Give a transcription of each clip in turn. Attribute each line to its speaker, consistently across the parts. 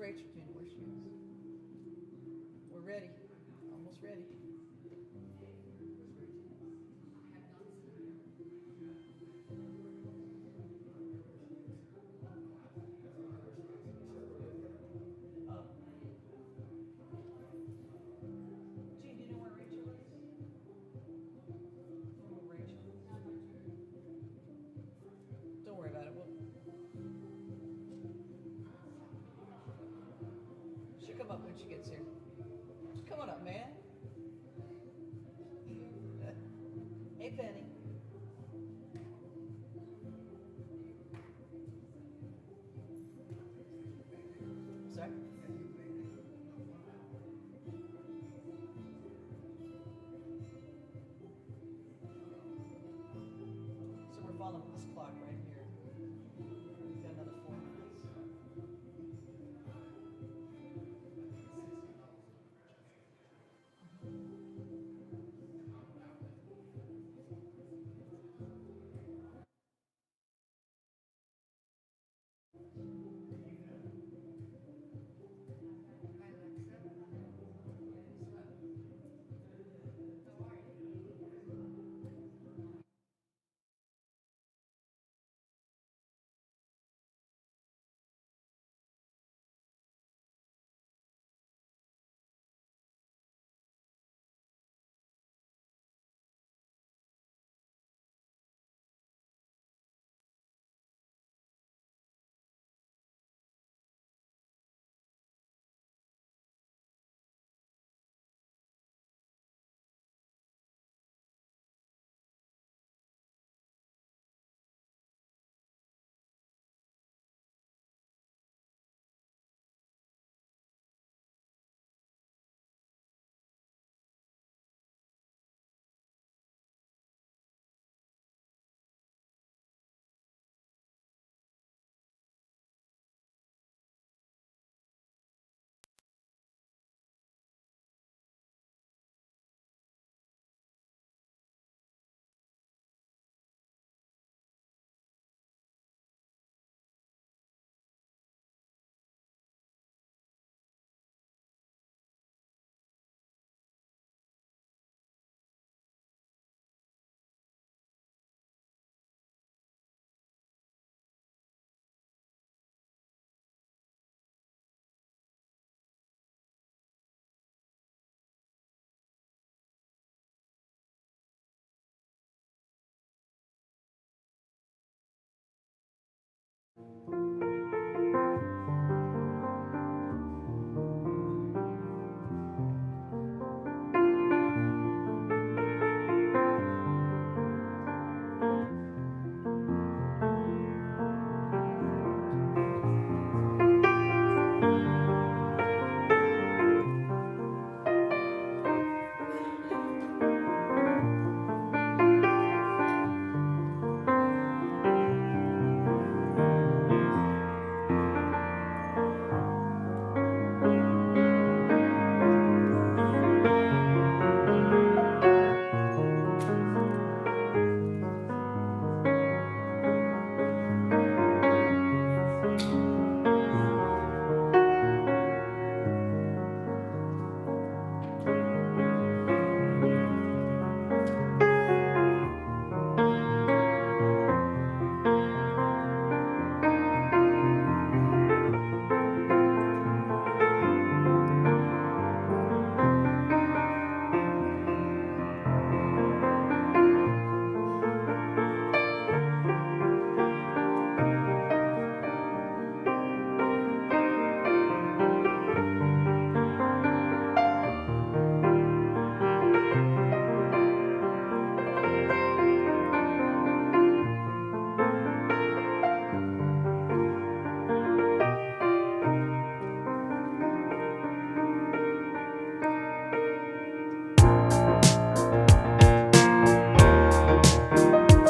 Speaker 1: Rachel Jr.? Where she is? We're ready. Almost ready. Gene, do you know where Rachel is? Oh, Rachel. Don't worry about it. She'll come up when she gets here. Come on up, man. Hey, Penny. Sorry? So we're following this clock right here. We've got another 4 minutes.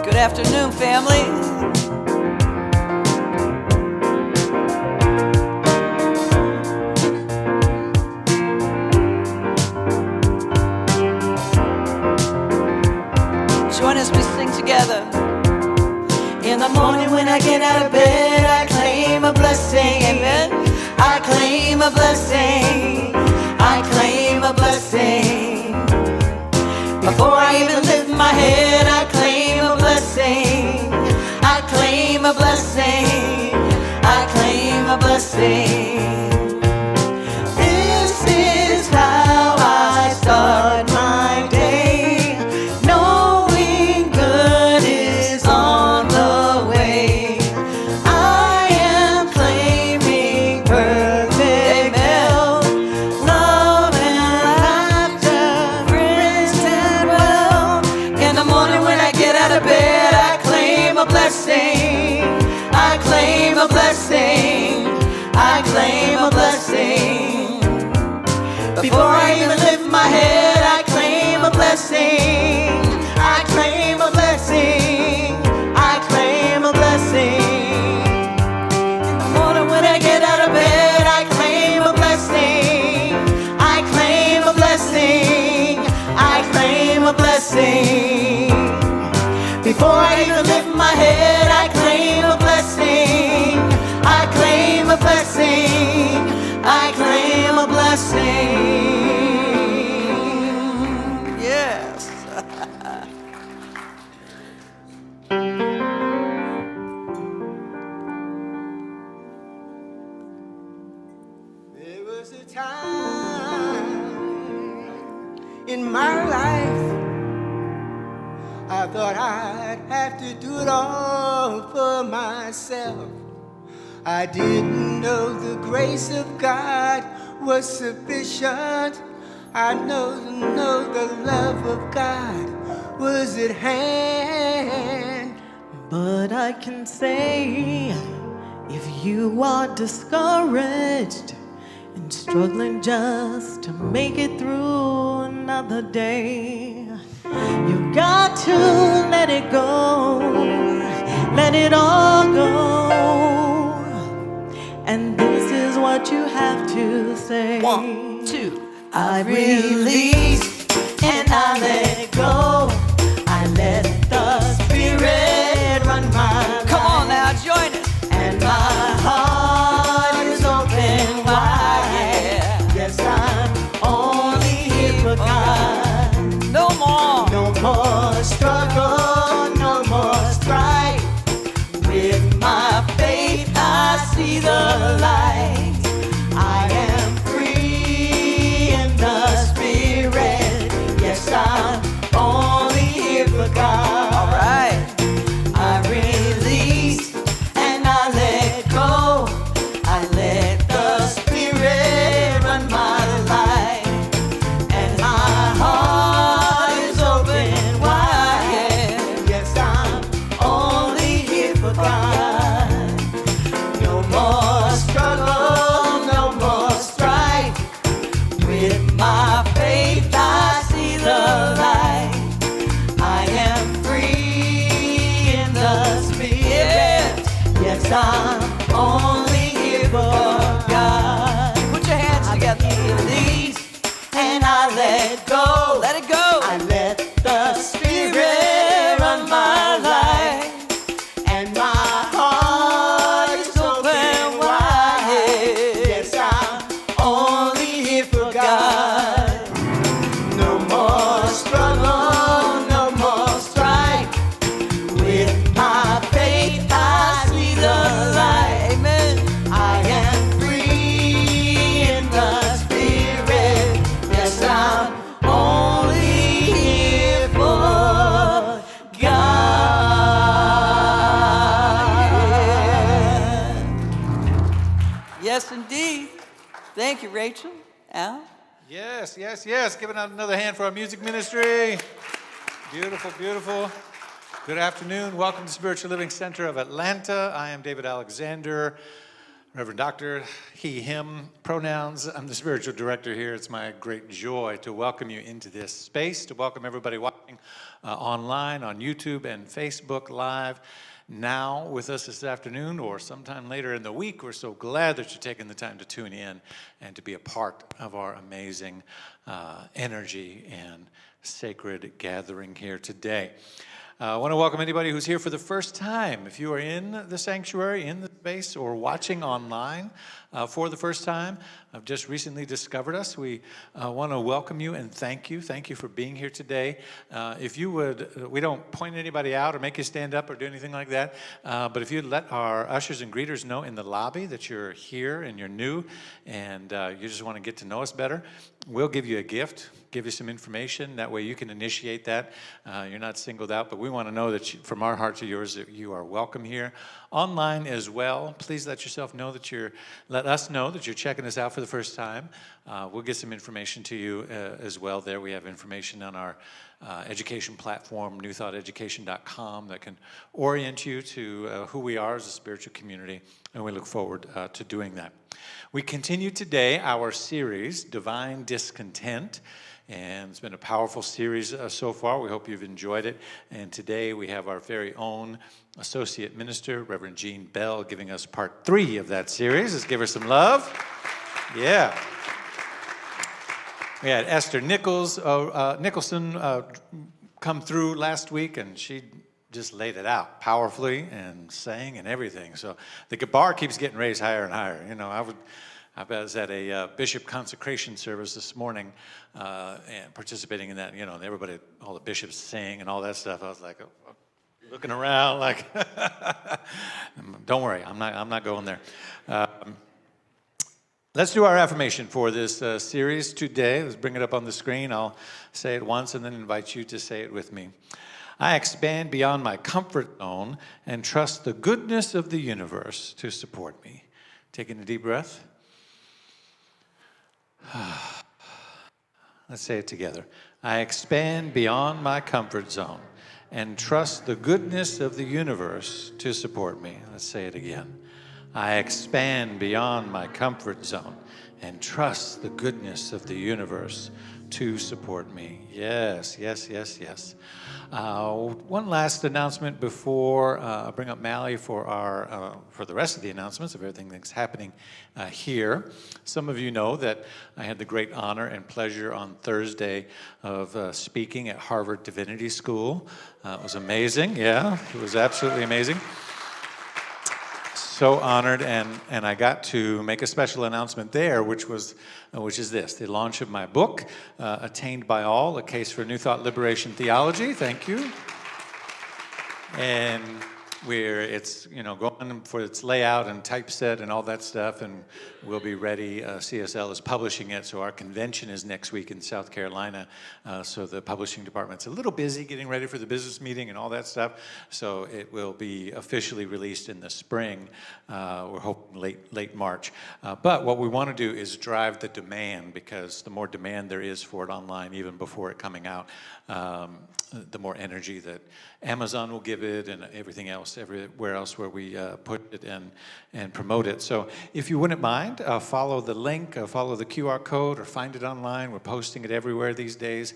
Speaker 1: Good afternoon, family. Join us, we sing together. In the morning when I get out of bed, I claim a blessing. Amen. I claim a blessing. I claim a blessing. Before I even lift my head, I claim a blessing. I claim a blessing. I claim a blessing. This is how I start my day, knowing good is on the way. I am claiming perfect health, love and laughter, friends and wealth. In the morning when I get out of bed, I claim a blessing. I claim a blessing. I claim a blessing. Before I even lift my head, I claim a blessing. I claim a blessing. I claim a blessing. In the morning when I get out of bed, I claim a blessing. I claim a blessing. I claim a blessing. Before I even lift my head, I claim a blessing. I claim a blessing. I claim a blessing. Yes.
Speaker 2: There was a time in my life I thought I'd have to do it all for myself. I didn't know the grace of God was sufficient. I know the love of God was at hand.
Speaker 1: But I can say, if you are discouraged and struggling just to make it through another day, you've got to let it go, let it all go. And this is what you have to say. 1, 2. I release and I let go. I let the Spirit run my life. Come on now, join us. And my heart is open wide. Yes, I'm only here for God. No more struggle, no more strife. With my faith, I see the light. I am free in the Spirit. Yes, I'm only here for God. All right. I release and I let go. I let the Spirit run my life. And my heart is open wide. Yes, I'm only here for God. No more struggle, no more strife. With my faith, I see the light. I am free in the Spirit. Yes, I'm only here for God. Put your hands together. I release and I let go. Let it go. I let the Spirit run my life. And my heart is open wide. Yes, I'm only here for God. No more struggle, no more strife. With my faith, I see the light. Amen. I am free in the Spirit. Yes, I'm only here for God. Yes, indeed. Thank you, Rachel. Al?
Speaker 3: Yes, yes, yes. Giving out another hand for our music ministry. Beautiful, beautiful. Good afternoon. Welcome to Spiritual Living Center of Atlanta. I am David Alexander, Reverend Doctor, he, him, pronouns. I'm the spiritual director here. It's my great joy to welcome you into this space, to welcome everybody watching online on YouTube and Facebook Live. Now with us this afternoon or sometime later in the week. We're so glad that you're taking the time to tune in and to be a part of our amazing energy and sacred gathering here today. I want to welcome anybody who's here for the first time. If you are in the sanctuary, in the space, or watching online, for the first time, have just recently discovered us, we want to welcome you and thank you. Thank you for being here today. If you would, we don't point anybody out or make you stand up or do anything like that, but if you'd let our ushers and greeters know in the lobby that you're here and you're new and you just want to get to know us better, we'll give you a gift, give you some information. That way you can initiate that. You're not singled out, but we want to know that from our heart to yours that you are welcome here. Online as well, please let us know that you're checking us out for the first time. We'll get some information to you as well there. We have information on our education platform, newthoughtaeducation.com, that can orient you to who we are as a spiritual community, and we look forward to doing that. We continue today our series, Divine Discontent, and it's been a powerful series so far. We hope you've enjoyed it. And today we have our very own Associate Minister, Reverend Jean Bell, giving us part 3 of that series. Let's give her some love. Yeah. We had Esther Nicholson come through last week, and she just laid it out powerfully and sang and everything. So the bar keeps getting raised higher and higher. You know, I was at a bishop consecration service this morning and participating in that. You know, and everybody, all the bishops sang and all that stuff. I was like, looking around, like, don't worry, I'm not going there. Let's do our affirmation for this series today. Let's bring it up on the screen. I'll say it once and then invite you to say it with me. I expand beyond my comfort zone and trust the goodness of the universe to support me. Taking a deep breath. Let's say it together. I expand beyond my comfort zone and trust the goodness of the universe to support me. Let's say it again. I expand beyond my comfort zone and trust the goodness of the universe to support me. Yes, yes, yes, yes. One last announcement before I bring up Mally for the rest of the announcements of everything that's happening here. Some of you know that I had the great honor and pleasure on Thursday of speaking at Harvard Divinity School. It was amazing. Yeah, it was absolutely amazing. So honored, and I got to make a special announcement there, which is this: the launch of my book, Attained by All: A Case for New Thought Liberation Theology. Thank you. And it's going for its layout and typeset and all that stuff, and we'll be ready. CSL is publishing it, so our convention is next week in South Carolina. So the publishing department's a little busy getting ready for the business meeting and all that stuff. So it will be officially released in the spring. We're hoping late March. But what we want to do is drive the demand, because the more demand there is for it online, even before it coming out, the more energy that Amazon will give it, and everything else, everywhere else where we put it and promote it. So if you wouldn't mind, follow the link, follow the QR code, or find it online. We're posting it everywhere these days.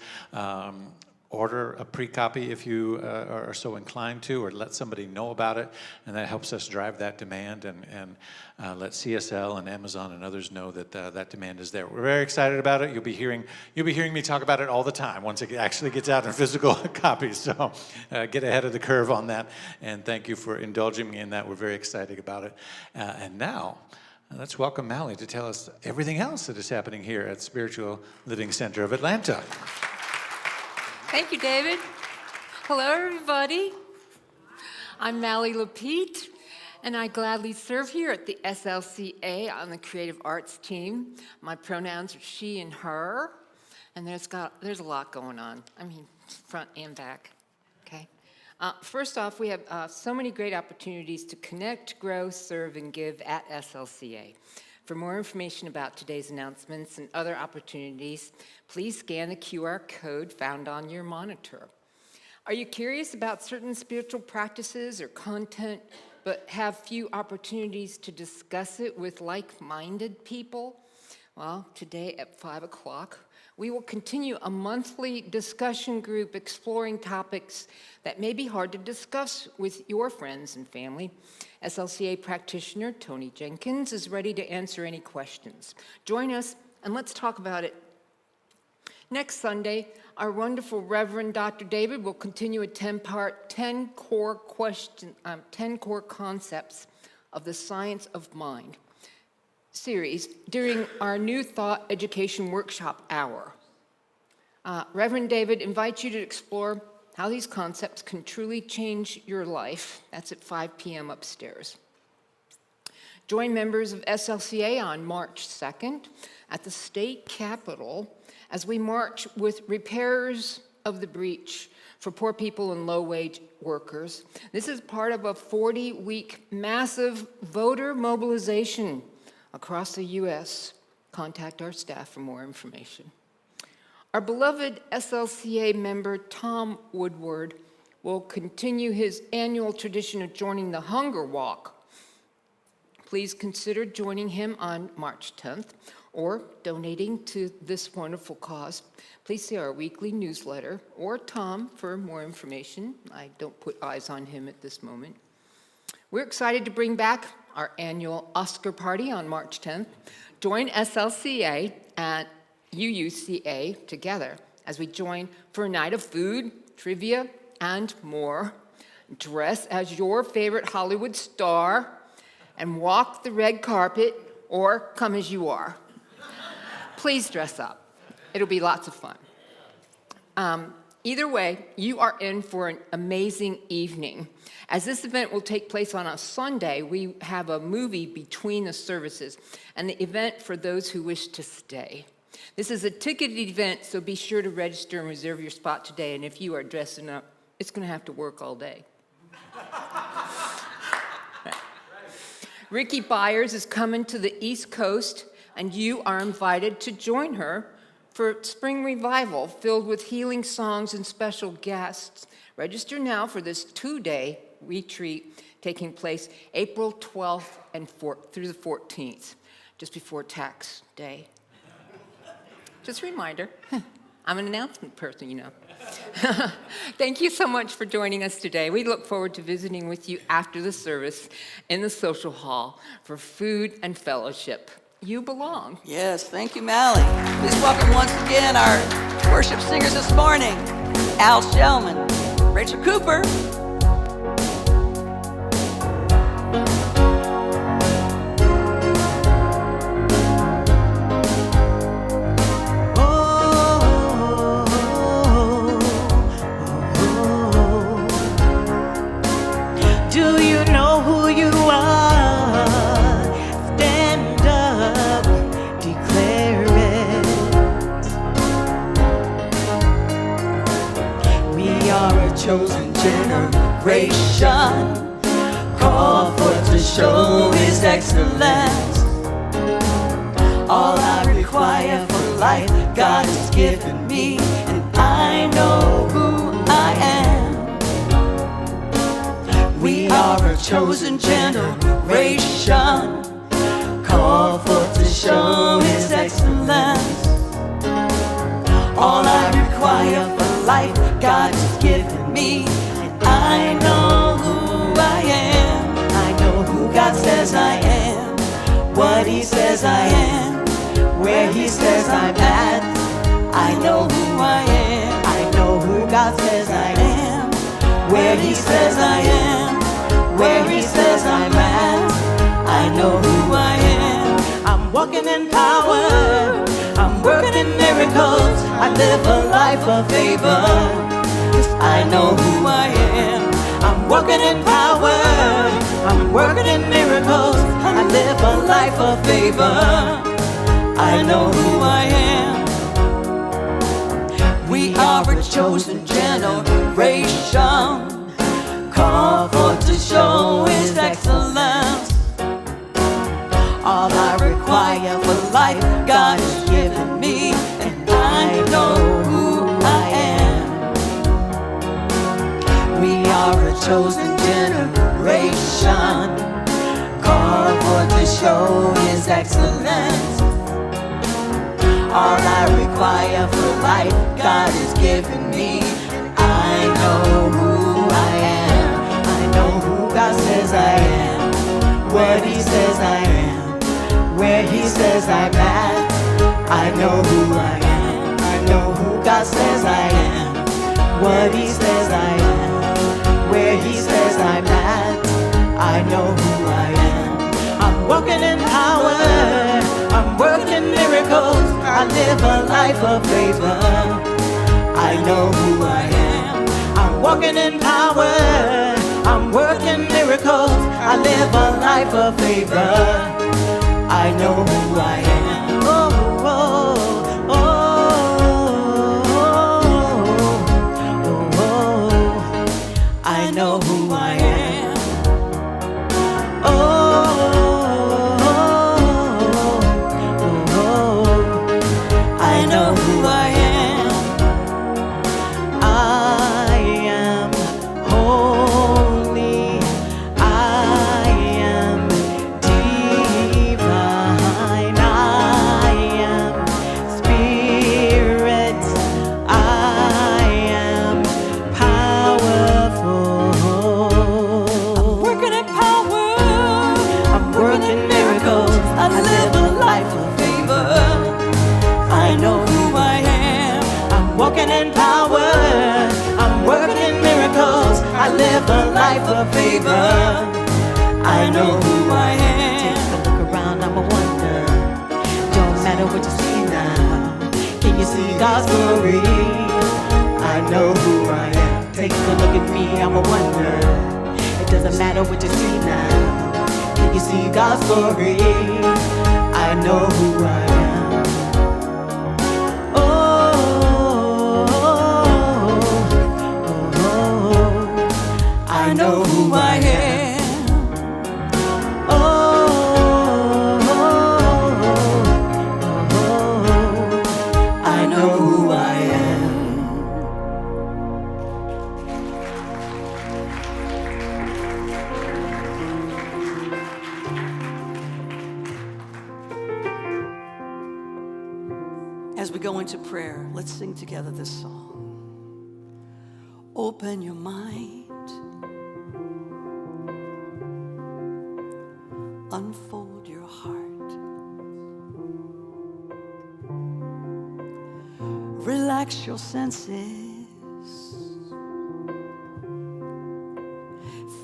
Speaker 3: Order a pre-copy if you are so inclined to, or let somebody know about it, and that helps us drive that demand and let CSL and Amazon and others know that that demand is there. We're very excited about it. You'll be hearing me talk about it all the time once it actually gets out in physical copies. So get ahead of the curve on that, and thank you for indulging me in that. We're very excited about it. And now, let's welcome Mally to tell us everything else that is happening here at Spiritual Living Center of Atlanta.
Speaker 4: Thank you, David. Hello, everybody. I'm Mally Lapete, and I gladly serve here at the SLCA on the Creative Arts team. My pronouns are she and her, and there's a lot going on. I mean, front and back, okay? First off, we have so many great opportunities to connect, grow, serve, and give at SLCA. For more information about today's announcements and other opportunities, please scan the QR code found on your monitor. Are you curious about certain spiritual practices or content, but have few opportunities to discuss it with like-minded people? Well, today at 5 o'clock, we will continue a monthly discussion group exploring topics that may be hard to discuss with your friends and family. SLCA practitioner Tony Jenkins is ready to answer any questions. Join us and let's talk about it. Next Sunday, our wonderful Reverend Dr. David will continue a 10-part, 10 core concepts of the science of mind. series during our New Thought Education Workshop Hour. Reverend David invites you to explore how these concepts can truly change your life. That's at 5 p.m. upstairs. Join members of SLCA on March 2nd at the state capitol as we march with repairers of the breach for poor people and low-wage workers. This is part of a 40-week massive voter mobilization across the U.S. Contact our staff for more information. Our beloved SLCA member, Tom Woodward, will continue his annual tradition of joining the Hunger Walk. Please consider joining him on March 10th or donating to this wonderful cause. Please see our weekly newsletter or Tom for more information. I don't put eyes on him at this moment. We're excited to bring back our annual Oscar party on March 10th. Join SLCA and UUCA together as we join for a night of food, trivia, and more. Dress as your favorite Hollywood star and walk the red carpet or come as you are. Please dress up. It'll be lots of fun. Either way, you are in for an amazing evening. As this event will take place on a Sunday, we have a movie between the services and the event for those who wish to stay. This is a ticketed event, so be sure to register and reserve your spot today. And if you are dressing up, it's going to have to work all day. Ricky Byers is coming to the East Coast, and you are invited to join her for Spring Revival, filled with healing songs and special guests. Register now for this 2-day retreat taking place April 12th and through the 14th, just before Tax Day. Just a reminder, I'm an announcement person, you know. Thank you so much for joining us today. We look forward to visiting with you after the service in the social hall for food and fellowship. You belong.
Speaker 1: Yes, thank you, Mally. Please welcome once again our worship singers this morning, Al Shellman, Rachel Cooper.
Speaker 2: Do you know who you are? Stand up, declare it. We are a chosen generation, called forth to show His excellence. All I require for life, God has given me, and I know who I am. We are a chosen generation, called forth to show His excellence. All I require for life, God has given me, and I know who I am. I know who God says I am, what He says I am, where He says I'm at. I know who I am. I know who God says I am, where He says I am, where He says I'm at. I know who I am. I'm walking in power, I'm working in miracles. I live a life of favor, 'cause I know who I am. I'm walking in power, I'm working in miracles. I live a life of favor. I know who I am. We are a chosen generation, called forth to show His excellence. All I require for life, God has given me, and I know who I am. We are a chosen generation, called forth to show His excellence. All I require for life, God has given me, and I know who I am. I know who God says I am, what He says I am, where He says I'm at. I know who I am. I know who God says I am, what He says I am, where He says I'm at. I know who I am. I'm walking in power, I live a life of favor. I know who I am. I'm walking in power. I'm working miracles. I live a life of favor. I know who I am. Oh, oh, oh, oh, oh. I know who I am. Oh, oh, oh, oh. I know who I am. I am holy. I am divine. I am spirit. I am powerful. I'm working in power. I'm working miracles. I live a life of favor. I know who I am. I'm walking in power. I'm working miracles. I live a life of favor. I know who I am. Take a look around, I'm a wonder. Don't matter what you see now. Can you see God's glory? I know who I am. Take a look at me, I'm a wonder. It doesn't matter what you see now. Can you see God's glory? I know who I am. Oh, oh, oh, I know who I am. Oh, I know who I am. As we go into prayer, let's sing together this song. Open your mind, unfold your heart, relax your senses,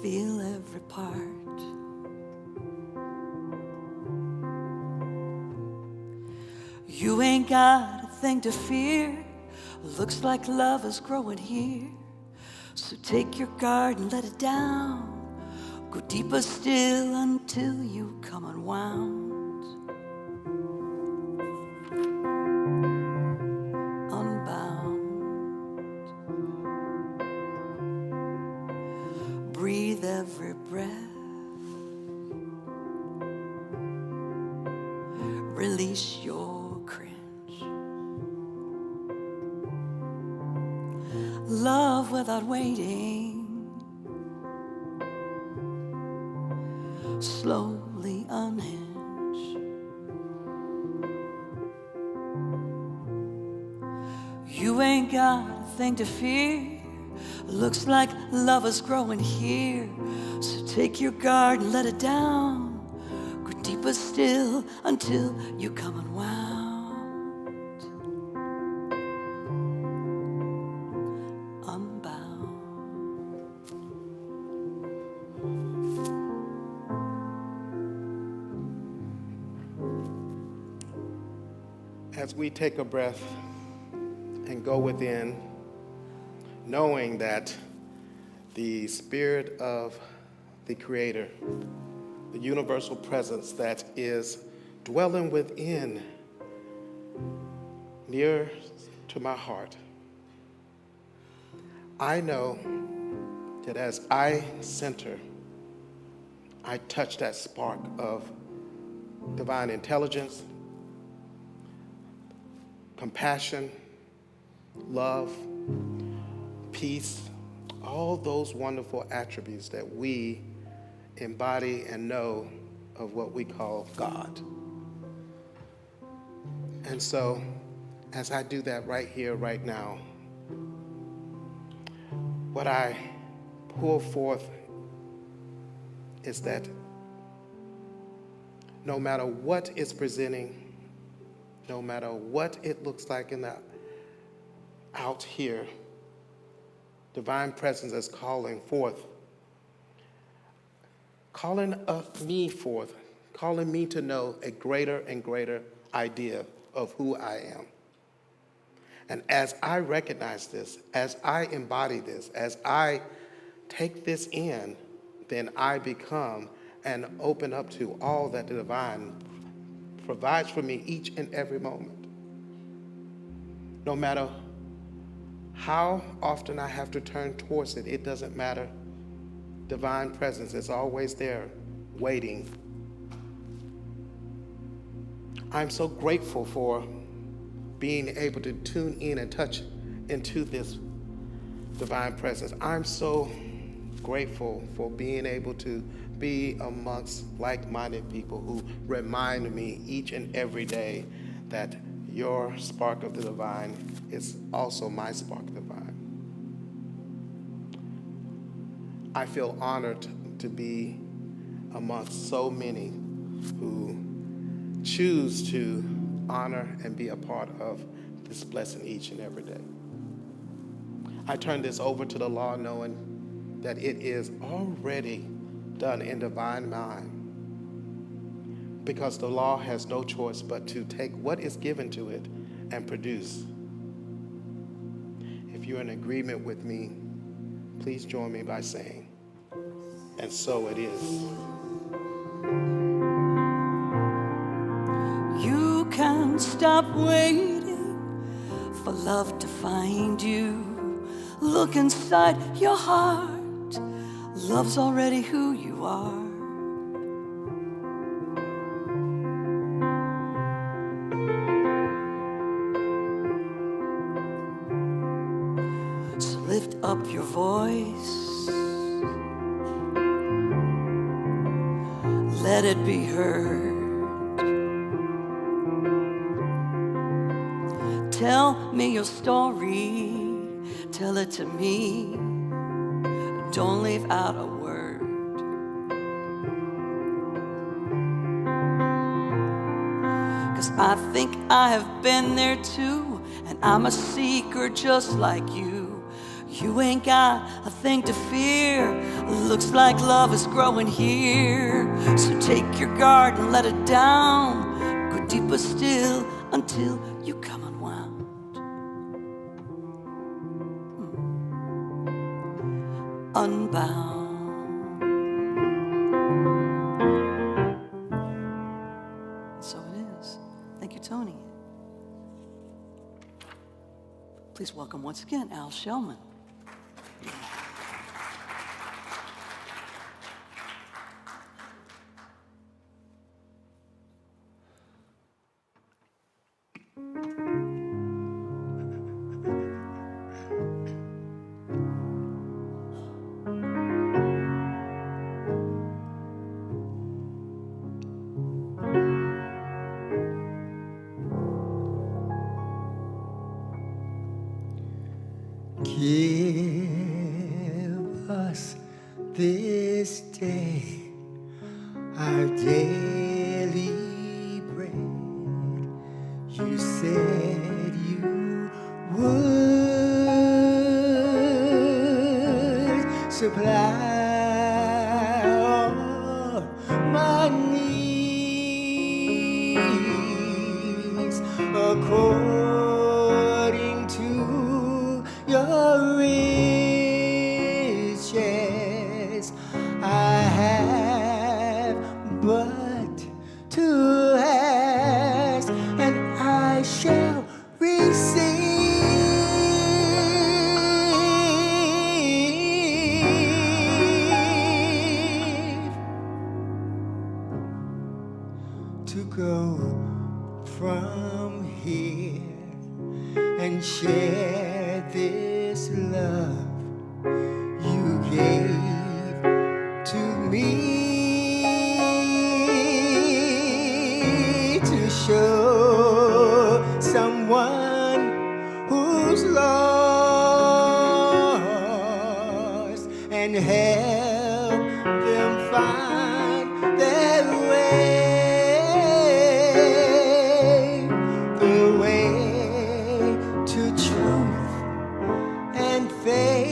Speaker 2: feel every part. You ain't got a thing to fear. Looks like love is growing here. So take your guard and let it down. Go deeper still until you come unwound. Unbound. Breathe every breath. Release your cringe. Love without waiting. Slowly unhinge. You ain't got a thing to fear. Looks like love is growing here. So take your guard and let it down. Go deeper still until you come unwound.
Speaker 5: As we take a breath and go within, knowing that the Spirit of the Creator, the universal presence that is dwelling within, near to my heart, I know that as I center, I touch that spark of divine intelligence, compassion, love, peace, all those wonderful attributes that we embody and know of what we call God. And so, as I do that right here, right now, what I pour forth is that no matter what is presenting, no matter what it looks like in the out here, divine presence is calling forth, calling me forth, calling me to know a greater and greater idea of who I am. And as I recognize this, as I embody this, as I take this in, then I become and open up to all that the divine provides for me each and every moment. No matter how often I have to turn towards it, it doesn't matter. Divine presence is always there, waiting. I'm so grateful for being able to tune in and touch into this divine presence. I'm so grateful for being able to be amongst like-minded people who remind me each and every day that your spark of the divine is also my spark of the divine. I feel honored to be amongst so many who choose to honor and be a part of this blessing each and every day. I turn this over to the law knowing that it is already done in divine mind, because the law has no choice but to take what is given to it and produce. If you're in agreement with me, please join me by saying, and so it is.
Speaker 2: You can't stop waiting for love to find you. Look inside your heart. Love's already who you are. So lift up your voice. Let it be heard. Tell me your story. Tell it to me. Don't leave out a word. 'Cause I think I have been there too, and I'm a seeker just like you. You ain't got a thing to fear. Looks like love is growing here. So take your guard and let it down. Go deeper still until you come unwound. Unbound. So it is. Thank you, Tony. Please welcome once again Al Shellman.
Speaker 6: Give us this day our daily bread. You said you would supply all my needs according to your riches. I have but to ask, and I shall receive. To go from here and share this love you gave to me, to show someone who's lost and help them find their way, the way to truth and faith.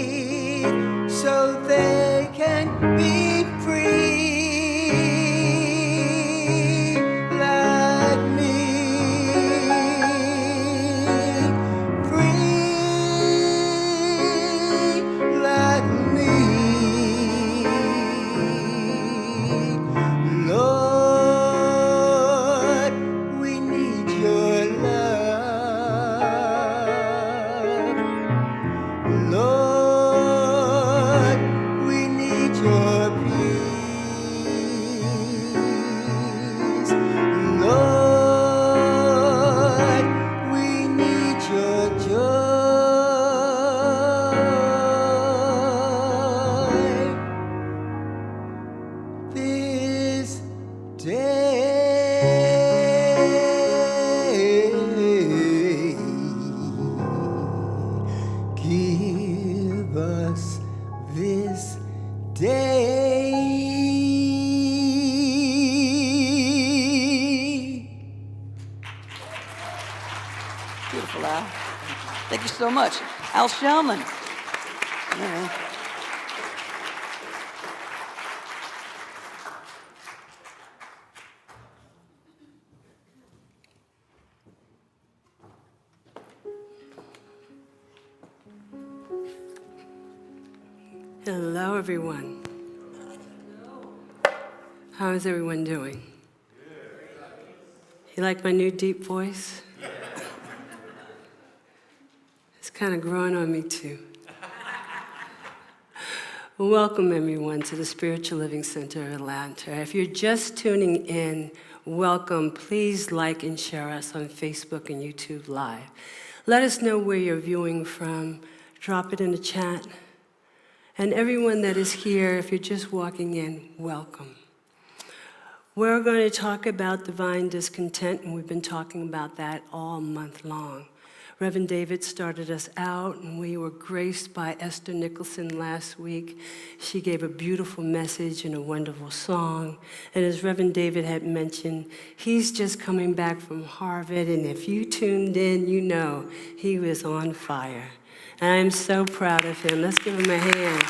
Speaker 2: Thank you so much. Al Shellman. Yeah.
Speaker 7: Hello, everyone. How is everyone doing? You like my new deep voice? It's kind of growing on me, too. Welcome, everyone, to the Spiritual Living Center of Atlanta. If you're just tuning in, welcome. Please like and share us on Facebook and YouTube Live. Let us know where you're viewing from. Drop it in the chat. And everyone that is here, if you're just walking in, welcome. We're going to talk about divine discontent, and we've been talking about that all month long. Reverend David started us out, and we were graced by Esther Nicholson last week. She gave a beautiful message and a wonderful song. And as Reverend David had mentioned, he's just coming back from Harvard, and if you tuned in, you know he was on fire. And I'm so proud of him. Let's give him a hand.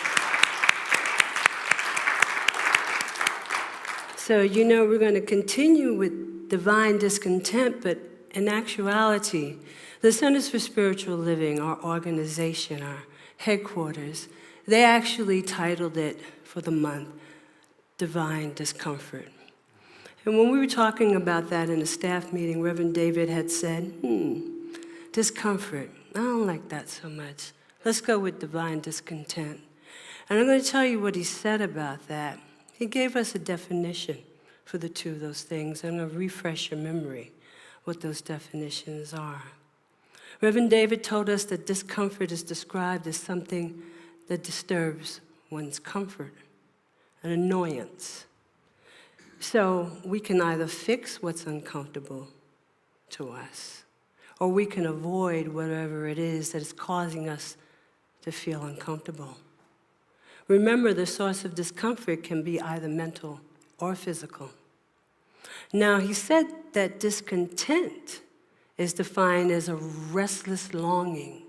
Speaker 7: So, you know, we're going to continue with divine discontent, but in actuality, the Centers for Spiritual Living, our organization, our headquarters, they actually titled it for the month, Divine Discomfort. And when we were talking about that in a staff meeting, Reverend David had said, discomfort. I don't like that so much. Let's go with divine discontent. And I'm going to tell you what he said about that. He gave us a definition for the two of those things. I'm going to refresh your memory what those definitions are. Reverend David told us that discomfort is described as something that disturbs one's comfort, an annoyance. So we can either fix what's uncomfortable to us, or we can avoid whatever it is that is causing us to feel uncomfortable. Remember, the source of discomfort can be either mental or physical. Now, he said that discontent is defined as a restless longing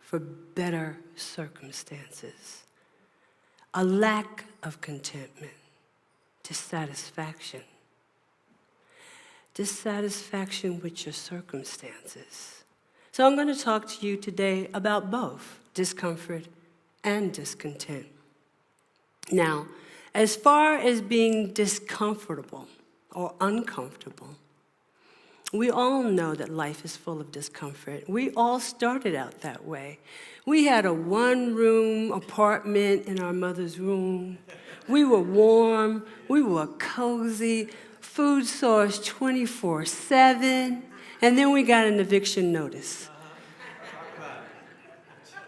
Speaker 7: for better circumstances, a lack of contentment, dissatisfaction with your circumstances. So I'm going to talk to you today about both discomfort and discontent. Now, as far as being discomfortable or uncomfortable, we all know that life is full of discomfort. We all started out that way. We had a one-room apartment in our mother's room. We were warm, we were cozy, food source 24/7, and then we got an eviction notice.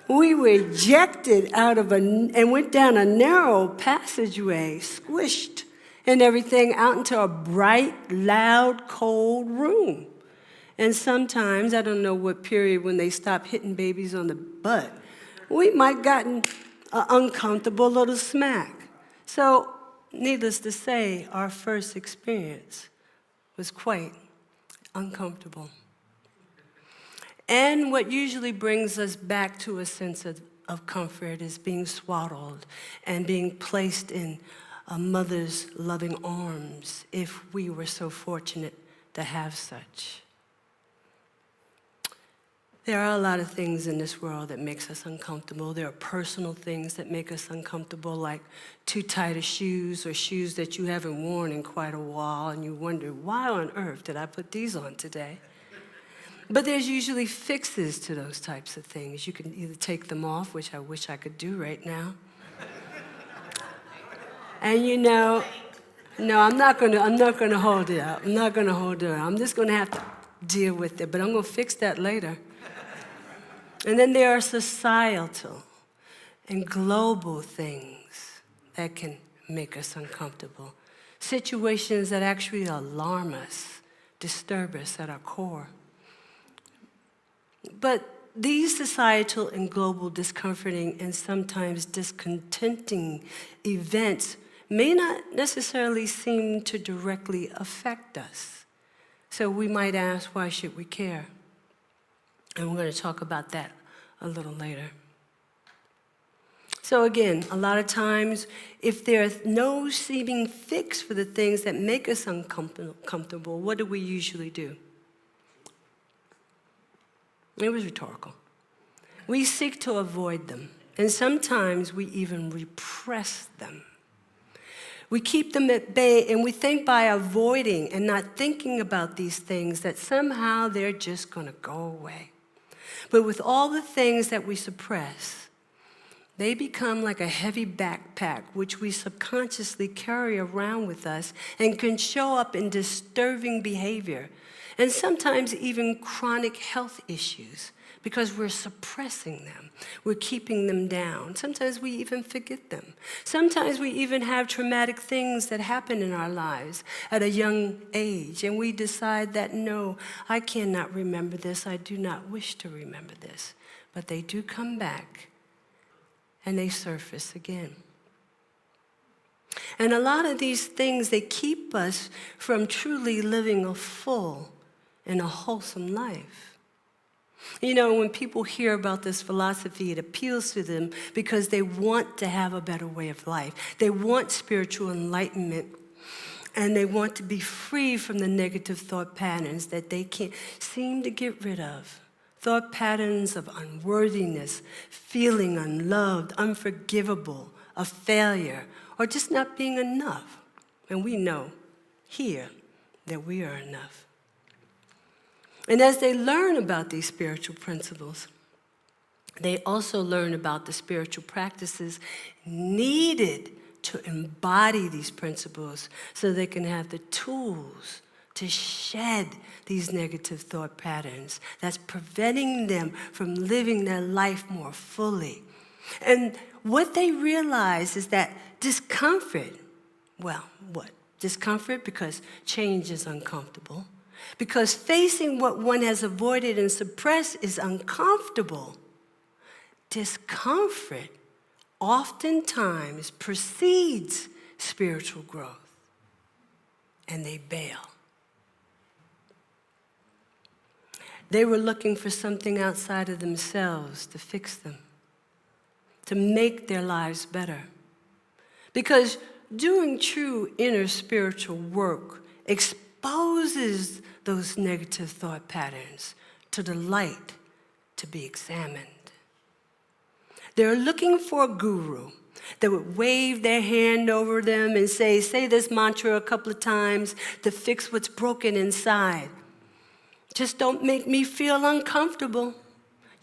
Speaker 7: We were ejected out of and went down a narrow passageway, squished and everything, out into a bright, loud, cold room. And sometimes, I don't know what period when they stopped hitting babies on the butt, we might gotten an uncomfortable little smack. So, needless to say, our first experience was quite uncomfortable. And what usually brings us back to a sense of comfort is being swaddled and being placed in a mother's loving arms, if we were so fortunate to have such. There are a lot of things in this world that makes us uncomfortable. There are personal things that make us uncomfortable, like too tight of shoes or shoes that you haven't worn in quite a while, and you wonder, why on earth did I put these on today? But there's usually fixes to those types of things. You can either take them off, which I wish I could do right now. And you know, no, I'm not gonna hold it out. I'm not gonna hold it out. I'm just gonna have to deal with it, but I'm gonna fix that later. And then there are societal and global things that can make us uncomfortable. Situations that actually alarm us, disturb us at our core. But these societal and global discomforting and sometimes discontenting events may not necessarily seem to directly affect us. So we might ask, why should we care? And we're going to talk about that a little later. So again, a lot of times, if there's no seeming fix for the things that make us uncomfortable, what do we usually do? It was rhetorical. We seek to avoid them, and sometimes we even repress them. We keep them at bay, and we think by avoiding and not thinking about these things that somehow they're just going to go away. But with all the things that we suppress, they become like a heavy backpack which we subconsciously carry around with us and can show up in disturbing behavior and sometimes even chronic health issues because we're suppressing them. We're keeping them down. Sometimes we even forget them. Sometimes we even have traumatic things that happen in our lives at a young age, and we decide that, no, I cannot remember this. I do not wish to remember this. But they do come back, and they surface again. And a lot of these things, they keep us from truly living a full and a wholesome life. You know, when people hear about this philosophy, it appeals to them because they want to have a better way of life. They want spiritual enlightenment, and they want to be free from the negative thought patterns that they can't seem to get rid of. Thought patterns of unworthiness, feeling unloved, unforgivable, a failure, or just not being enough. And we know here that we are enough. And as they learn about these spiritual principles, they also learn about the spiritual practices needed to embody these principles so they can have the tools to shed these negative thought patterns that's preventing them from living their life more fully. And what they realize is that discomfort, well, what? Discomfort because change is uncomfortable. Because facing what one has avoided and suppressed is uncomfortable. Discomfort oftentimes precedes spiritual growth, and they bail. They were looking for something outside of themselves to fix them, to make their lives better. Because doing true inner spiritual work exposes those negative thought patterns to the light to be examined. They're looking for a guru that would wave their hand over them and say this mantra a couple of times to fix what's broken inside. Just don't make me feel uncomfortable.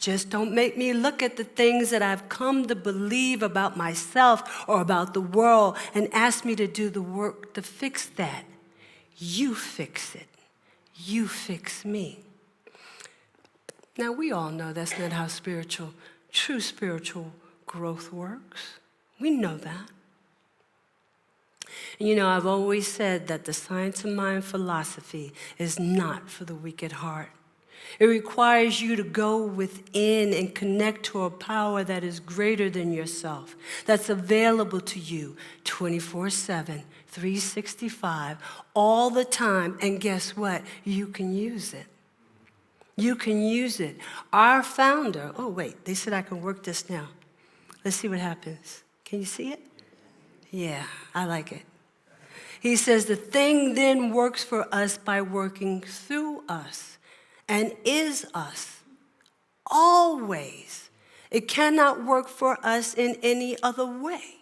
Speaker 7: Just don't make me look at the things that I've come to believe about myself or about the world and ask me to do the work to fix that. You fix it. You fix me. Now, we all know that's not how true spiritual growth works. We know that. And you know, I've always said that the science of mind philosophy is not for the weak at heart. It requires you to go within and connect to a power that is greater than yourself, that's available to you 24/7, 365, all the time. And guess what? You can use it. You can use it. Our founder, oh wait, they said I can work this now. Let's see what happens. Can you see it? Yeah, I like it. He says the thing then works for us by working through us and is us always. It cannot work for us in any other way.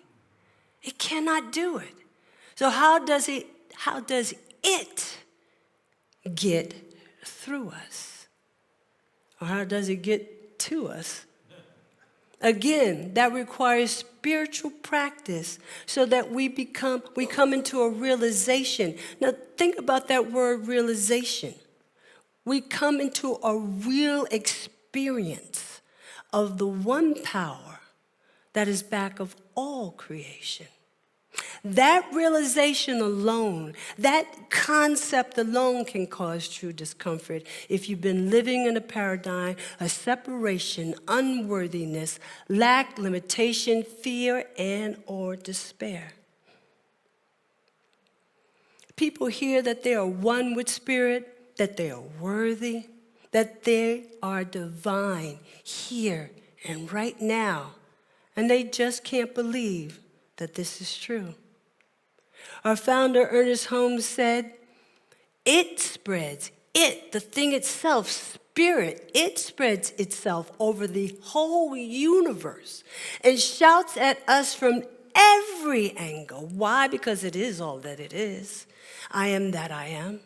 Speaker 7: It cannot do it. So how does it get through us? Or how does it get to us? Again, that requires spiritual practice so that we come into a realization. Now think about that word realization. We come into a real experience of the one power that is back of all creation. That realization alone, that concept alone can cause true discomfort if you've been living in a paradigm of separation, unworthiness, lack, limitation, fear, and or despair. People hear that they are one with spirit, that they are worthy, that they are divine here and right now, and they just can't believe that this is true. Our founder, Ernest Holmes, said, it spreads, the thing itself, spirit, it spreads itself over the whole universe and shouts at us from every angle. Why? Because it is all that it is. I am that I am.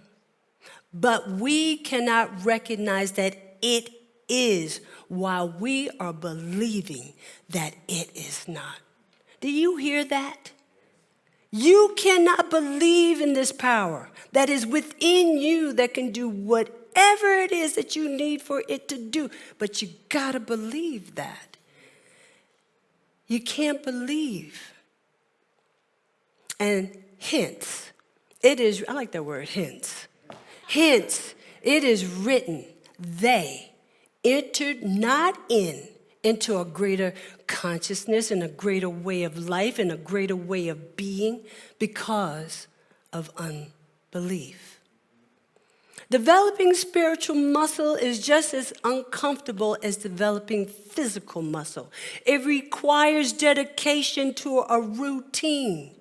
Speaker 7: But we cannot recognize that it is while we are believing that it is not. Do you hear that? You cannot believe in this power that is within you that can do whatever it is that you need for it to do. But you gotta believe that. You can't believe. And hence, I like that word, hence. Hence, it is written, they entered not into a greater consciousness and a greater way of life and a greater way of being because of unbelief. Developing spiritual muscle is just as uncomfortable as developing physical muscle. It requires dedication to a routine.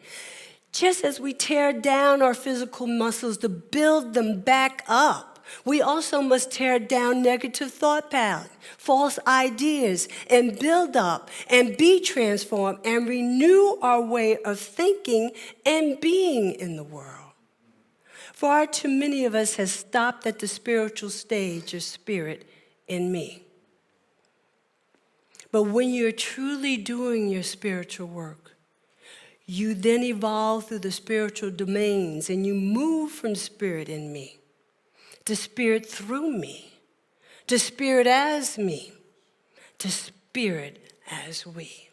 Speaker 7: Just as we tear down our physical muscles to build them back up, we also must tear down negative thought patterns, false ideas, and build up and be transformed and renew our way of thinking and being in the world. Far too many of us have stopped at the spiritual stage of spirit in me. But when you're truly doing your spiritual work, you then evolve through the spiritual domains and you move from spirit in me to spirit through me, to spirit as me, to spirit as we.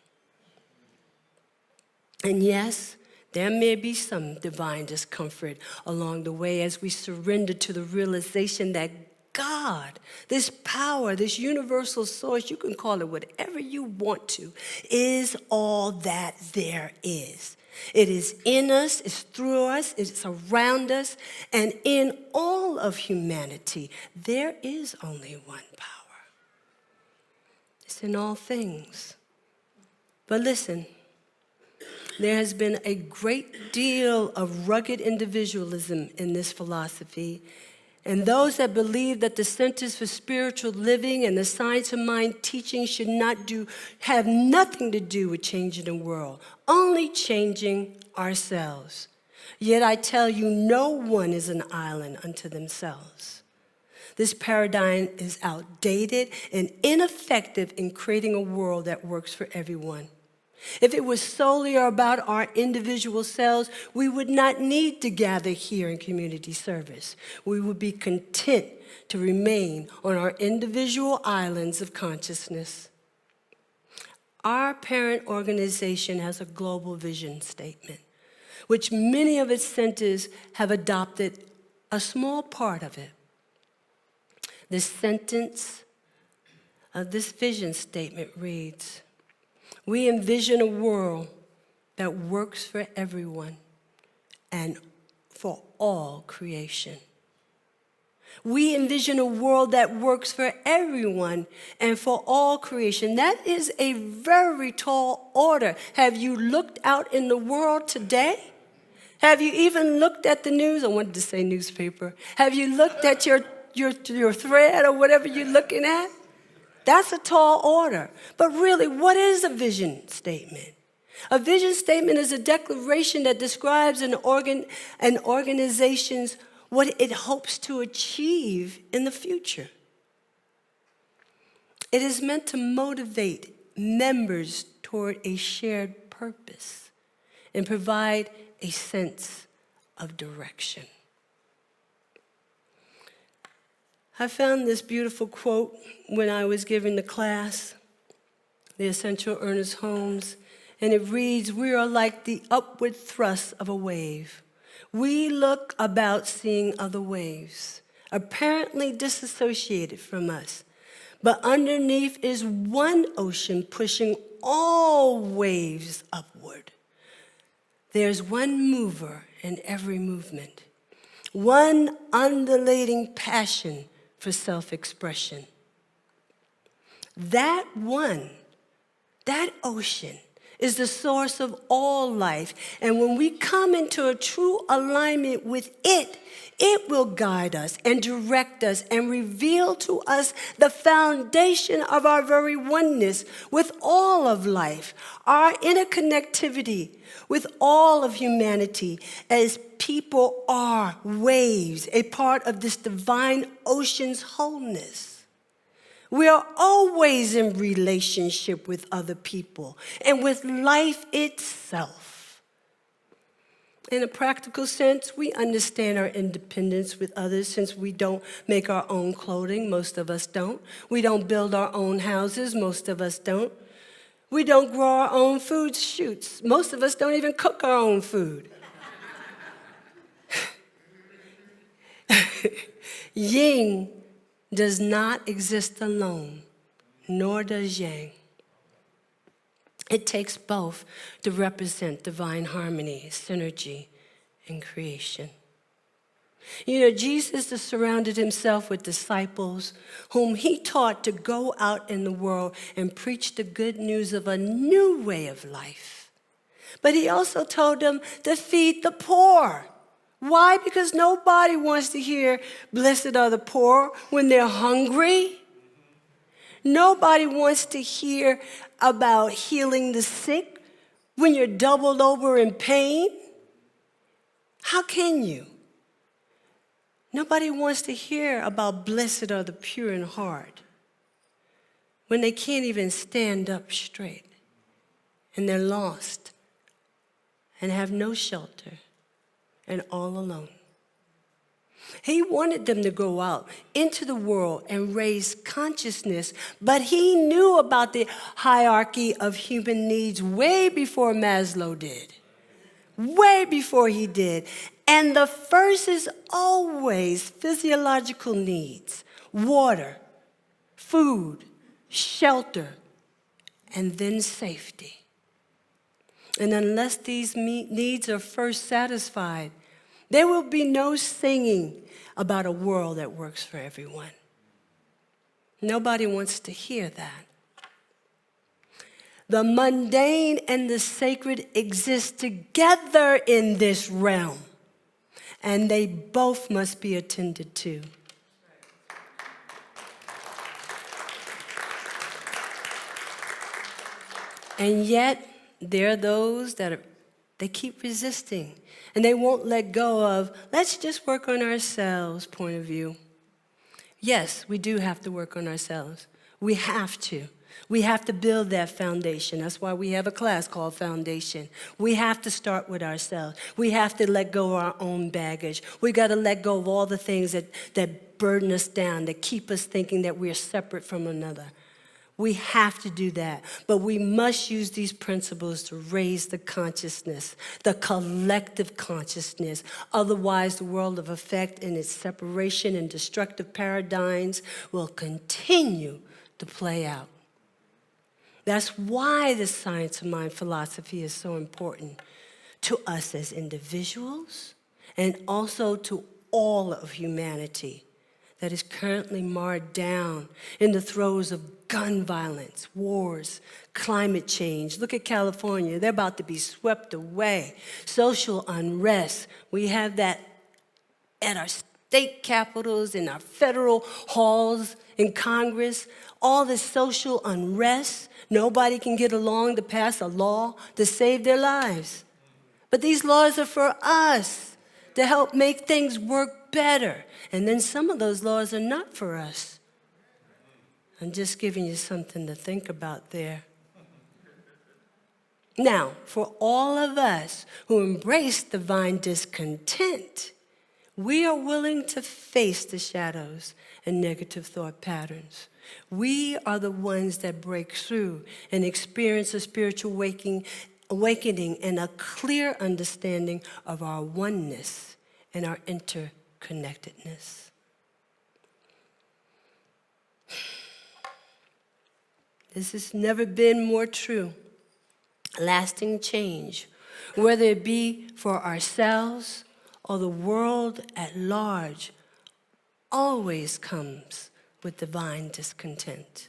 Speaker 7: And yes, there may be some divine discomfort along the way as we surrender to the realization that God, this power, this universal source, you can call it whatever you want to, is all that there is. It is in us, it's through us, it's around us, and in all of humanity, there is only one power. It's in all things. But listen, there has been a great deal of rugged individualism in this philosophy. And those that believe that the Centers for Spiritual Living and the Science of Mind teaching should have nothing to do with changing the world, only changing ourselves. Yet I tell you, no one is an island unto themselves. This paradigm is outdated and ineffective in creating a world that works for everyone. If it was solely about our individual selves, we would not need to gather here in community service. We would be content to remain on our individual islands of consciousness. Our parent organization has a global vision statement, which many of its centers have adopted a small part of it. The sentence of this vision statement reads, we envision a world that works for everyone and for all creation. We envision a world that works for everyone and for all creation. That is a very tall order. Have you looked out in the world today? Have you even looked at the news? I wanted to say newspaper. Have you looked at your thread or whatever you're looking at? That's a tall order. But really, what is a vision statement? A vision statement is a declaration that describes an organization's what it hopes to achieve in the future. It is meant to motivate members toward a shared purpose and provide a sense of direction. I found this beautiful quote when I was giving the class, The Essential Ernest Holmes, and it reads, we are like the upward thrust of a wave. We look about seeing other waves, apparently disassociated from us, but underneath is one ocean pushing all waves upward. There's one mover in every movement, one undulating passion for self-expression. That one, that ocean, is the source of all life. And when we come into a true alignment with it, it will guide us and direct us and reveal to us the foundation of our very oneness with all of life, our interconnectivity with all of humanity, as people are waves, a part of this divine ocean's wholeness. We are always in relationship with other people and with life itself. In a practical sense, we understand our independence with others since we don't make our own clothing, most of us don't. We don't build our own houses, most of us don't. We don't grow our own food shoots. Most of us don't even cook our own food. Yin does not exist alone, nor does yang. It takes both to represent divine harmony, synergy, and creation. You know, Jesus has surrounded himself with disciples whom he taught to go out in the world and preach the good news of a new way of life. But he also told them to feed the poor. Why? Because nobody wants to hear, "Blessed are the poor," when they're hungry. Nobody wants to hear about healing the sick when you're doubled over in pain. How can you? Nobody wants to hear about "Blessed are the pure in heart" when they can't even stand up straight and they're lost and have no shelter and all alone. He wanted them to go out into the world and raise consciousness, but he knew about the hierarchy of human needs way before Maslow did, way before he did. And the first is always physiological needs: water, food, shelter, and then safety. And unless these needs are first satisfied, there will be no singing about a world that works for everyone. Nobody wants to hear that. The mundane and the sacred exist together in this realm, and they both must be attended to. And yet, there are those they keep resisting, and they won't let go of, "Let's just work on ourselves" point of view. Yes, we do have to work on ourselves. We have to. We have to build that foundation. That's why we have a class called Foundation. We have to start with ourselves. We have to let go of our own baggage. We got to let go of all the things that burden us down, that keep us thinking that we're separate from another. We have to do that, but we must use these principles to raise the consciousness, the collective consciousness. Otherwise, the world of effect and its separation and destructive paradigms will continue to play out. That's why the science of mind philosophy is so important to us as individuals and also to all of humanity that is currently marred down in the throes of gun violence, wars, climate change. Look at California. They're about to be swept away. Social unrest. We have that at our state capitals, in our federal halls, in Congress. All this social unrest. Nobody can get along to pass a law to save their lives. But these laws are for us to help make things work better. And then some of those laws are not for us. I'm just giving you something to think about there. Now, for all of us who embrace divine discontent, we are willing to face the shadows and negative thought patterns. We are the ones that break through and experience a spiritual awakening and a clear understanding of our oneness and our interconnectedness. This has never been more true. Lasting change, whether it be for ourselves or the world at large, always comes with divine discontent.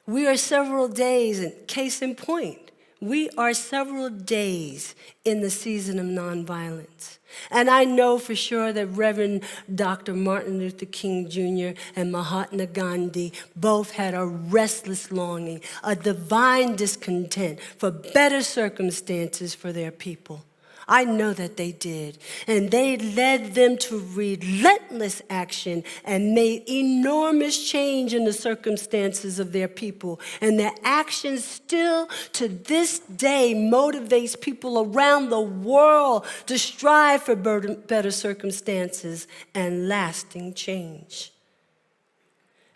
Speaker 7: We are several days, and case in point, we are several days in the season of nonviolence. And I know for sure that Reverend Dr. Martin Luther King Jr. and Mahatma Gandhi both had a restless longing, a divine discontent for better circumstances for their people. I know that they did. And they led them to relentless action and made enormous change in the circumstances of their people. And their actions still to this day motivates people around the world to strive for better circumstances and lasting change.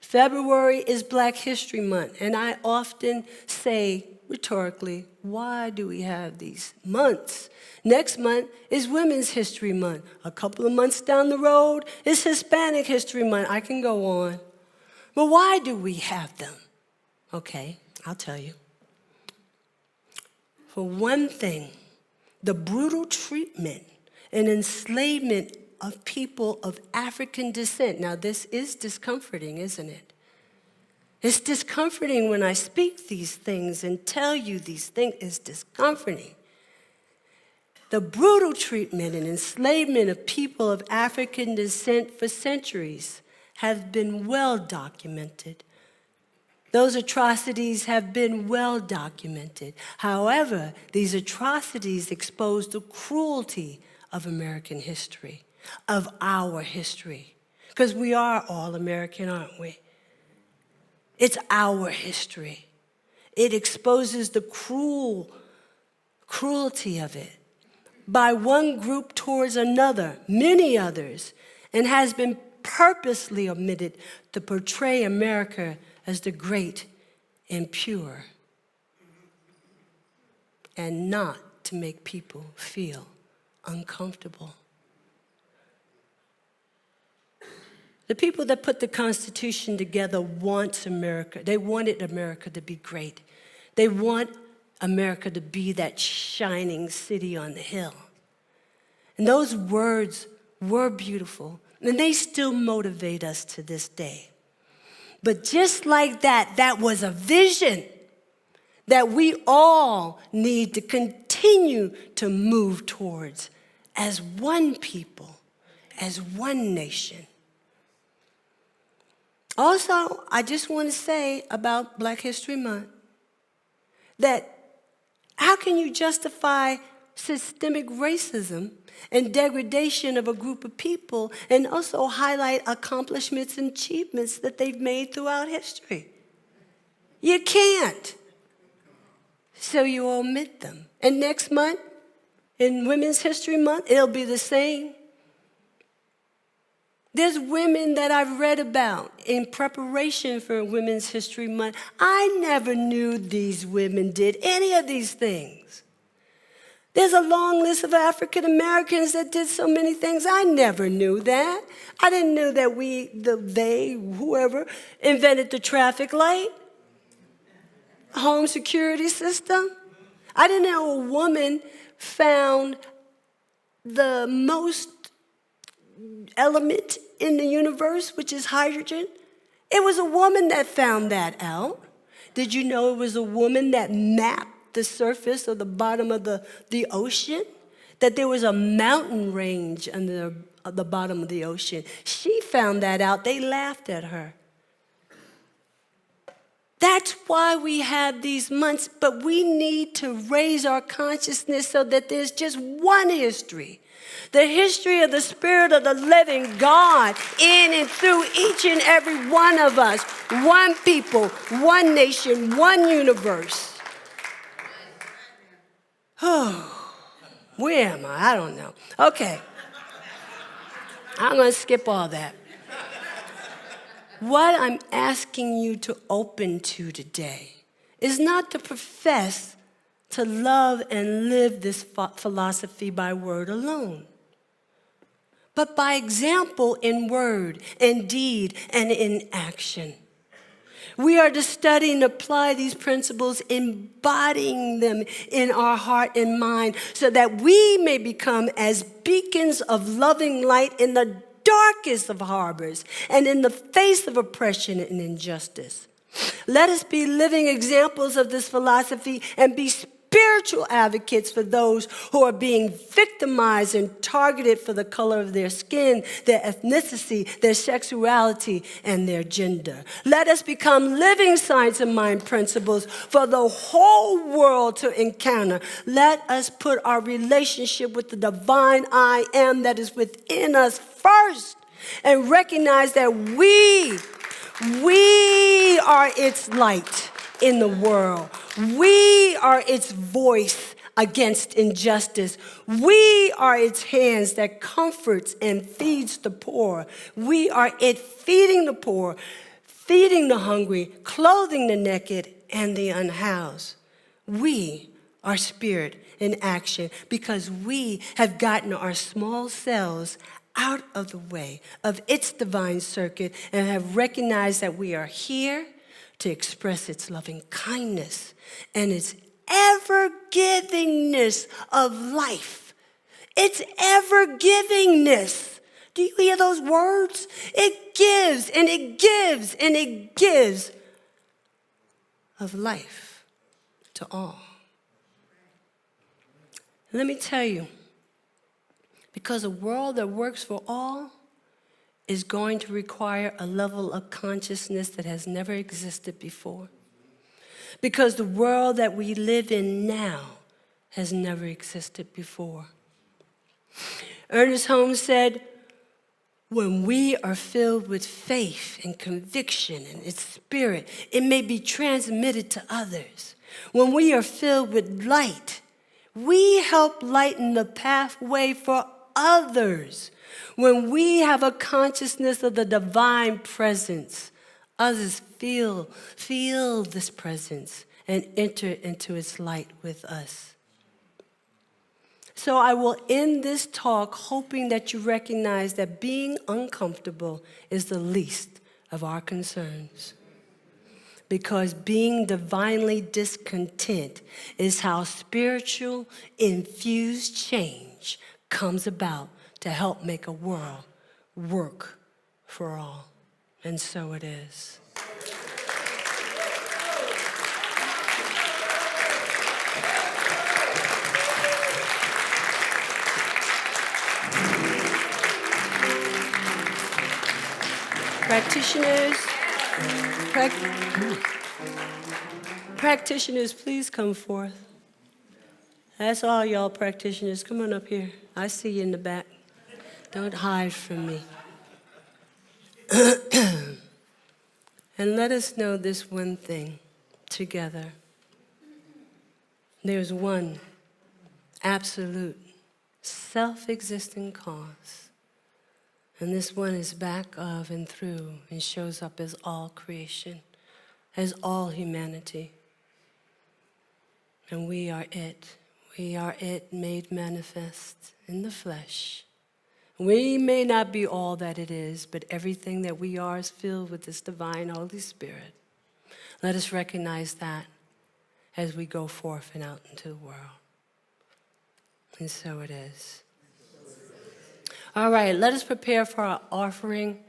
Speaker 7: February is Black History Month, and I often say rhetorically, why do we have these months? Next month is Women's History Month. A couple of months down the road is Hispanic History Month. I can go on. But why do we have them? Okay, I'll tell you. For one thing, the brutal treatment and enslavement of people of African descent. Now, this is discomforting, isn't it? It's discomforting when I speak these things and tell you these things. It's discomforting. The brutal treatment and enslavement of people of African descent for centuries have been well documented. Those atrocities have been well documented. However, these atrocities expose the cruelty of American history, of our history. Because we are all American, aren't we? It's our history. It exposes the cruelty of it by one group towards another, many others, and has been purposely omitted to portray America as the great and pure, and not to make people feel uncomfortable. The people that put the Constitution together want America. They wanted America to be great. They want America to be that shining city on the hill. And those words were beautiful, and they still motivate us to this day. But just like that, that was a vision that we all need to continue to move towards as one people, as one nation. Also, I just want to say about Black History Month that how can you justify systemic racism and degradation of a group of people and also highlight accomplishments and achievements that they've made throughout history? You can't. So you omit them. And next month, in Women's History Month, it'll be the same. There's women that I've read about in preparation for Women's History Month. I never knew these women did any of these things. There's a long list of African Americans that did so many things. I never knew that. I didn't know that whoever invented the traffic light, home security system. I didn't know a woman found the most element in the universe, which is hydrogen. It was a woman that found that out. Did you know it was a woman that mapped the surface of the bottom of the ocean? That there was a mountain range under the bottom of the ocean. She found that out. They laughed at her. That's why we have these months, but we need to raise our consciousness so that there's just one history. The history of the Spirit of the living God in and through each and every one of us. One people, one nation, one universe. Oh, where am I? I don't know. Okay. I'm going to skip all that. What I'm asking you to open to today is not to profess to love and live this philosophy by word alone, but by example in word, in deed, and in action. We are to study and apply these principles, embodying them in our heart and mind so that we may become as beacons of loving light in the darkest of harbors and in the face of oppression and injustice. Let us be living examples of this philosophy and be spiritual advocates for those who are being victimized and targeted for the color of their skin, their ethnicity, their sexuality, and their gender. Let us become living signs of mind principles for the whole world to encounter. Let us put our relationship with the divine I am that is within us first and recognize that we are its light in the world. We are its voice against injustice. We are its hands that comforts and feeds the poor. We are it feeding the poor, feeding the hungry, clothing the naked and the unhoused. We are spirit in action because we have gotten our small selves out of the way of its divine circuit and have recognized that we are here to express its loving kindness and its ever-givingness of life. Its ever-givingness. Do you hear those words? It gives and it gives and it gives of life to all. Let me tell you, because a world that works for all is going to require a level of consciousness that has never existed before. Because the world that we live in now has never existed before. Ernest Holmes said, when we are filled with faith and conviction and its spirit, it may be transmitted to others. When we are filled with light, we help lighten the pathway for others. When we have a consciousness of the divine presence, others feel this presence and enter into its light with us. So I will end this talk hoping that you recognize that being uncomfortable is the least of our concerns. Because being divinely discontent is how spiritual infused change comes about to help make a world work for all. And so it is. Practitioners, please come forth. That's all y'all practitioners. Come on up here. I see you in the back. Don't hide from me. And let us know this one thing together. There's one absolute self-existing cause. And this one is back of and through and shows up as all creation, as all humanity. And we are it. We are it made manifest in the flesh. We may not be all that it is, but everything that we are is filled with this divine Holy Spirit. Let us recognize that as we go forth and out into the world. And so it is. All right, let us prepare for our offering.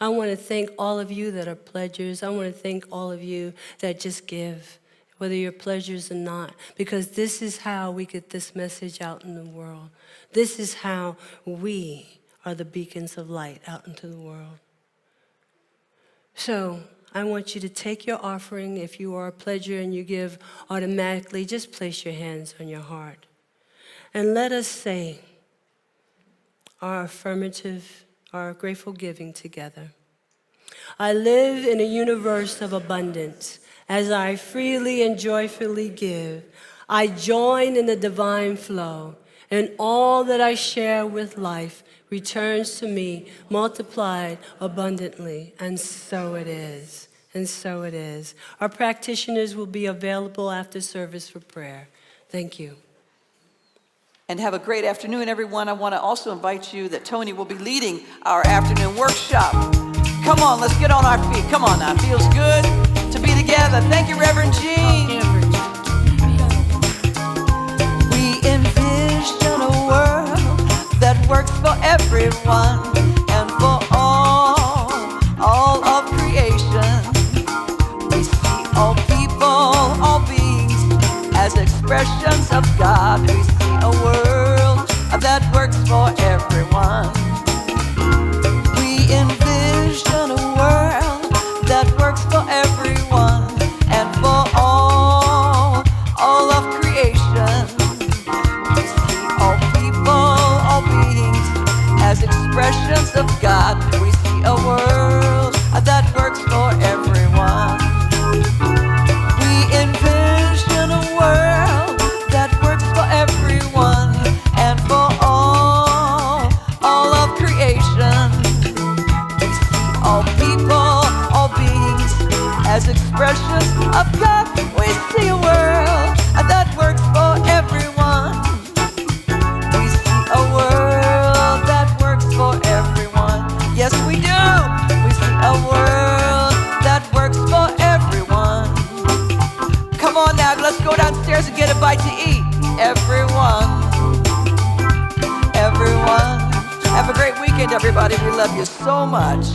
Speaker 7: I want to thank all of you that are pledgers. I want to thank all of you that just give, whether you're pledgers or not, because this is how we get this message out in the world. This is how we are the beacons of light out into the world. So I want you to take your offering. If you are a pledger and you give automatically, just place your hands on your heart. And let us say our affirmative, our grateful giving together. I live in a universe of abundance. As I freely and joyfully give, I join in the divine flow, and all that I share with life returns to me multiplied abundantly, and so it is, and so it is. Our practitioners will be available after service for prayer. Thank you.
Speaker 2: And have a great afternoon, everyone. I want to also invite you that Tony will be leading our afternoon workshop. Come on, let's get on our feet. Come on now, feels good to be together. Thank you, Reverend Jean. We envision a world that works for everyone and for expressions of God. We see a world that works for everyone. We envision a world that works for everyone and for all of creation. We see all people, all beings as expressions of God. We see a world that works for everyone. We see a world that works for everyone. Yes, we do. We see a world that works for everyone. Come on now, let's go downstairs and get a bite to eat. Everyone, everyone. Have a great weekend, everybody. We love you so much.